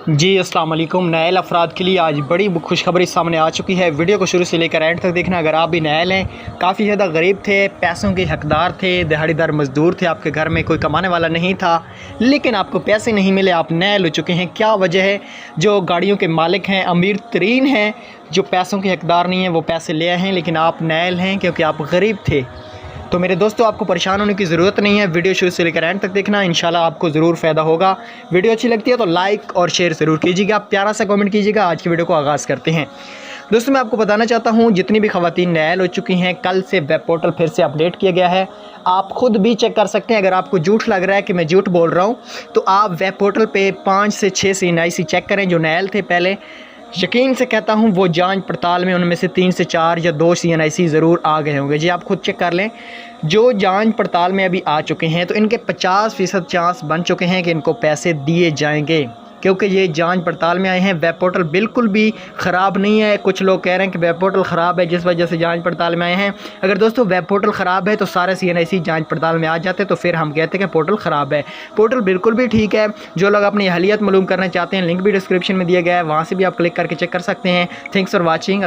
जी अस्सलाम वालेकुम। नायल अफराद के लिए आज बड़ी खुशखबरी सामने आ चुकी है। वीडियो को शुरू से लेकर एंड तक देखना। अगर आप भी नायल हैं, काफ़ी ज़्यादा गरीब थे, पैसों के हकदार थे, दिहाड़ीदार मज़दूर थे, आपके घर में कोई कमाने वाला नहीं था, लेकिन आपको पैसे नहीं मिले, आप नायल हो चुके हैं। क्या वजह है? जो गाड़ियों के मालिक हैं, अमीर तरीन हैं, जो पैसों के हकदार नहीं हैं, वो पैसे ले आए हैं, लेकिन आप नायल हैं क्योंकि आप गरीब थे। तो मेरे दोस्तों, आपको परेशान होने की ज़रूरत नहीं है। वीडियो शुरू से लेकर एंड तक देखना, इंशाल्लाह आपको ज़रूर फ़ायदा होगा। वीडियो अच्छी लगती है तो लाइक और शेयर ज़रूर कीजिएगा, प्यारा सा कमेंट कीजिएगा। आज की वीडियो को आगाज़ करते हैं। दोस्तों, मैं आपको बताना चाहता हूँ, जितनी भी ख़वातीन नायल हो चुकी हैं, कल से वेब पोर्टल फिर से अपडेट किया गया है। आप खुद भी चेक कर सकते हैं। अगर आपको झूठ लग रहा है कि मैं झूठ बोल रहा हूँ, तो आप वेब पोर्टल पे 5 से 6 NIC चेक करें जो नायल थे पहले। यकीन से कहता हूँ, वो जांच पड़ताल में उनमें से 3 से 4 या 2 NIC ज़रूर आ गए होंगे। जी, आप खुद चेक कर लें। जो जांच पड़ताल में अभी आ चुके हैं, तो इनके 50% चांस बन चुके हैं कि इनको पैसे दिए जाएंगे, क्योंकि ये जांच पड़ताल में आए हैं। वेब पोर्टल बिल्कुल भी ख़राब नहीं है। कुछ लोग कह रहे हैं कि वेब पोर्टल ख़राब है, जिस वजह से जांच पड़ताल में आए हैं। अगर दोस्तों वेब पोर्टल ख़राब है तो सारे NIC जांच पड़ताल में आ जाते, तो फिर हम कहते हैं कि पोर्टल ख़राब है। पोर्टल बिल्कुल भी ठीक है। जो लोग अपनी अहलियत मालूम करना चाहते हैं, लिंक भी डिस्क्रिप्शन में दिया गया है, वहाँ से भी आप क्लिक करके चेक कर सकते हैं। Thanks for watching.